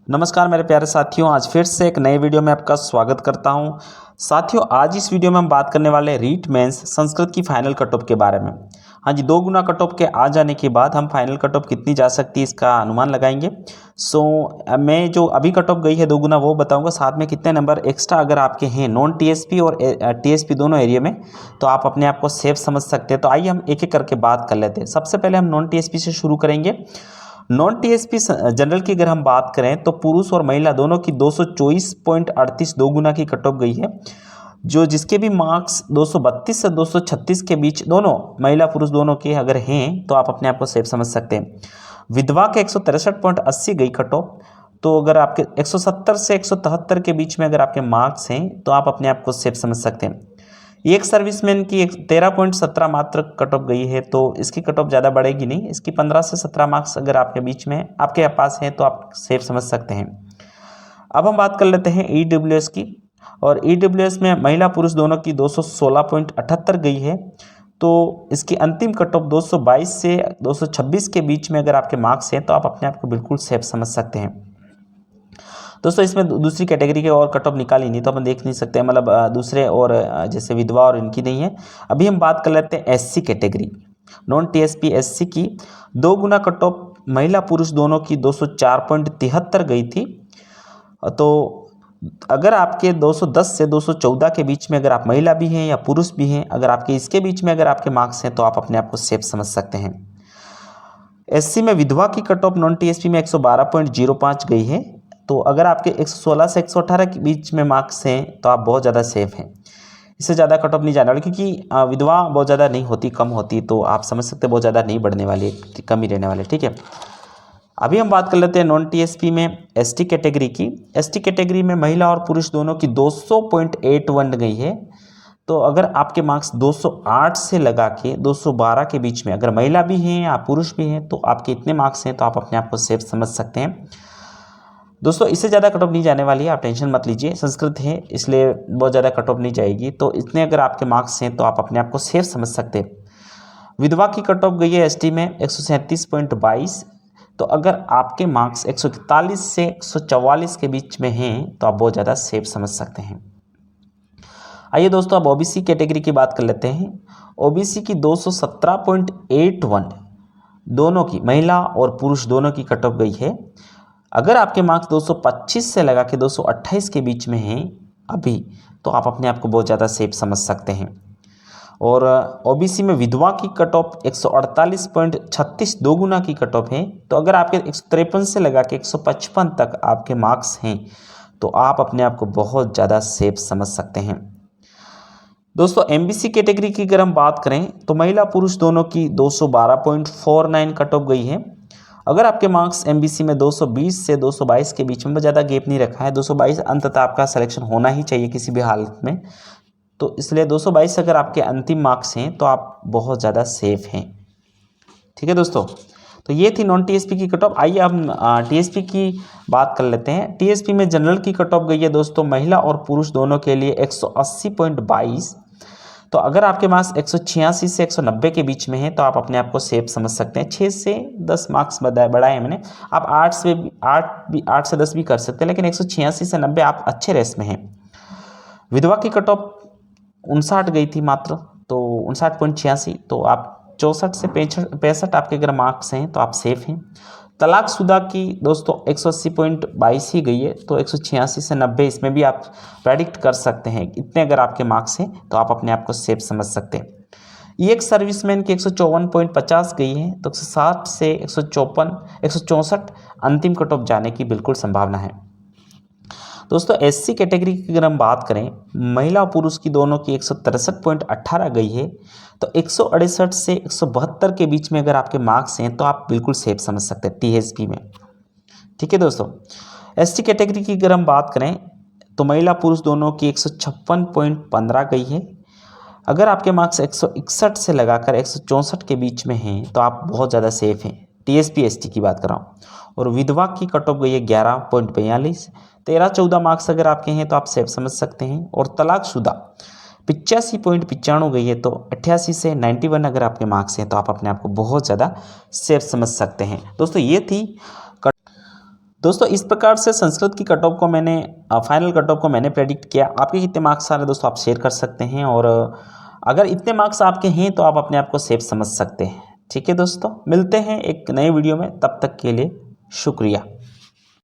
नमस्कार मेरे प्यारे साथियों, आज फिर से एक नए वीडियो में आपका स्वागत करता हूं। साथियों, आज इस वीडियो में हम बात करने वाले हैं रीट मेंस संस्कृत की फाइनल कट ऑफ के बारे में। हाँ जी, 2 गुना कट ऑफ के आ जाने के बाद हम फाइनल कट ऑफ कितनी जा सकती है इसका अनुमान लगाएंगे। मैं जो अभी कट ऑफ गई है 2 गुना वो बताऊंगा, साथ में कितने नंबर एक्स्ट्रा अगर आपके हैं नॉन टीएसपी और टीएसपी दोनों एरिया में तो आप अपने आप को सेफ समझ सकते हैं। तो आइए हम एक एक करके बात कर लेते हैं। सबसे पहले हम नॉन टीएसपी से शुरू करेंगे। नॉन टीएसपी जनरल की अगर हम बात करें तो पुरुष और महिला दोनों की 224.38 2 गुना की कट ऑफ गई है, जो जिसके भी मार्क्स 232 से 236 के बीच दोनों महिला पुरुष दोनों के अगर हैं तो आप अपने आप को सेफ समझ सकते हैं। विधवा के 163.80 गई कट ऑफ, तो अगर आपके 170 से 173 के बीच में अगर आपके मार्क्स हैं तो आप अपने आप को सेफ समझ सकते हैं। एक सर्विसमैन की 13.17 मात्र कट ऑफ गई है, तो इसकी कट ऑफ ज़्यादा बढ़ेगी नहीं। इसकी 15 से 17 मार्क्स अगर आपके बीच में आपके पास हैं तो आप सेफ समझ सकते हैं। अब हम बात कर लेते हैं ईडब्ल्यूएस की, और ईडब्ल्यूएस में महिला पुरुष दोनों की 216.78 गई है, तो इसकी अंतिम कट ऑफ 222 से 226 के बीच में अगर आपके मार्क्स हैं तो आप अपने आप को बिल्कुल सेफ समझ सकते हैं। दोस्तों, इसमें दूसरी कैटेगरी के और कट ऑफ निकाली नहीं तो हम देख नहीं सकते, मतलब दूसरे और जैसे विधवा और इनकी नहीं है। अभी हम बात कर लेते हैं SC category, non TSP SC की 2 गुना कट ऑफ महिला पुरुष दोनों की 204.73 गई थी। तो अगर आपके 210 से 214 के बीच में अगर आप महिला भी हैं या पुरुष भी हैं, अगर आपके इसके बीच में अगर आपके मार्क्स हैं तो आप अपने आप को सेफ समझ सकते हैं। एससी में विधवा की कट ऑफ नॉन टीएसपी में 112.05 गई है, तो अगर आपके 116 से 118 के बीच में मार्क्स हैं तो आप बहुत ज़्यादा सेफ हैं। इससे ज़्यादा कट ऑफ नहीं जाने वाली, क्योंकि विधवा बहुत ज़्यादा नहीं होती, कम होती, तो आप समझ सकते बहुत ज़्यादा नहीं बढ़ने वाली, कम ही रहने वाले। ठीक है, अभी हम बात कर लेते हैं नॉन टीएसपी में एसटी कैटेगरी की। एसटी कैटेगरी में महिला और पुरुष दोनों की 200.81 गई है, तो अगर आपके मार्क्स 208 से लगा के 212 के बीच में अगर महिला भी हैं या पुरुष भी हैं तो आपके इतने मार्क्स हैं तो आप अपने आप को सेफ समझ सकते हैं। दोस्तों, इससे ज़्यादा कट ऑफ नहीं जाने वाली है, आप टेंशन मत लीजिए, संस्कृत है इसलिए बहुत ज़्यादा कट ऑफ नहीं जाएगी। तो इतने अगर आपके मार्क्स हैं तो आप अपने आप को सेफ समझ सकते हैं। विधवा की कट ऑफ गई है एसटी में 137.22, तो अगर आपके मार्क्स 141 से 144 के बीच में हैं तो आप बहुत ज़्यादा सेफ समझ सकते हैं। आइए दोस्तों, अब ओबीसी कैटेगरी की बात कर लेते हैं। ओबीसी की 217.81 दोनों की महिला और पुरुष दोनों की कट ऑफ गई है। अगर आपके मार्क्स 225 से लगा के 228 के बीच में हैं अभी, तो आप अपने आप को बहुत ज़्यादा सेफ समझ सकते हैं। और ओबीसी में विधवा की कट ऑफ 148.36 2 गुना की कट ऑफ है, तो अगर आपके 153 से लगा के 155 तक आपके मार्क्स हैं तो आप अपने आप को बहुत ज़्यादा सेफ समझ सकते हैं। दोस्तों, एमबीसी कैटेगरी की अगर हम बात करें तो महिला पुरुष दोनों की 212.49 कट ऑफ गई है। अगर आपके मार्क्स एमबीसी में 220 से 222 के बीच में, ज़्यादा गैप नहीं रखा है, 222 अंततः आपका सिलेक्शन होना ही चाहिए किसी भी हालत में, तो इसलिए 222 अगर आपके अंतिम मार्क्स हैं तो आप बहुत ज़्यादा सेफ हैं। ठीक है दोस्तों, तो ये थी नॉन टीएसपी की कट ऑफ। आइए हम टीएसपी की बात कर लेते हैं। टीएसपी में जनरल की कट ऑफ गई है दोस्तों महिला और पुरुष दोनों के लिए 180.22, तो अगर आपके मार्क्स 186 से 190 के बीच में है तो आप अपने आप को सेफ समझ सकते हैं। 6 से 10 मार्क्स बढ़ाए मैंने, आप 8 से 10 भी कर सकते हैं, लेकिन 186 से 90 आप अच्छे रेस में हैं। विधवा की कट ऑफ 59 गई थी मात्र, तो 59.86, तो आप 64 से 65 आपके अगर मार्क्स हैं तो आप सेफ हैं। तलाकशुदा की दोस्तों 180.22 ही गई है, तो 186 से 90 इसमें भी आप प्रेडिक्ट कर सकते हैं। इतने अगर आपके मार्क्स हैं तो आप अपने आप को सेफ समझ सकते हैं। एक सर्विसमैन की 154.50 गई है, तो 160 से 164 अंतिम कट ऑफ जाने की बिल्कुल संभावना है। दोस्तों, एससी कैटेगरी की अगर हम बात करें, महिला और पुरुष की दोनों की 163.18 गई है, तो 168 से 172 के बीच में अगर आपके मार्क्स हैं तो आप बिल्कुल सेफ समझ सकते हैं टीएसपी में। ठीक है दोस्तों, एसटी कैटेगरी की अगर हम बात करें तो महिला पुरुष दोनों की 156.15 गई है। अगर आपके मार्क्स 161 से लगाकर 164 के बीच में हैं तो आप बहुत ज़्यादा सेफ हैं। टीएसपी एसटी की बात कर रहा हूँ। और विधवा की कट ऑफ गई है 11.42, 13-14 मार्क्स अगर आपके हैं तो आप सेफ समझ सकते हैं। और तलाकशुदा 85.95 गई है, तो 88 से 91 अगर आपके मार्क्स हैं तो आप अपने आप को बहुत ज़्यादा सेफ समझ सकते हैं। दोस्तों, ये थी दोस्तों इस प्रकार से संस्कृत की कट ऑफ को मैंने फाइनल कट ऑफ को मैंने प्रेडिक्ट किया। आपके कितने मार्क्स आ रहे हैं दोस्तों आप शेयर कर सकते हैं, और अगर इतने मार्क्स आपके हैं तो आप अपने आप को सेफ समझ सकते हैं। ठीक है दोस्तों, मिलते हैं एक नए वीडियो में, तब तक के लिए शुक्रिया।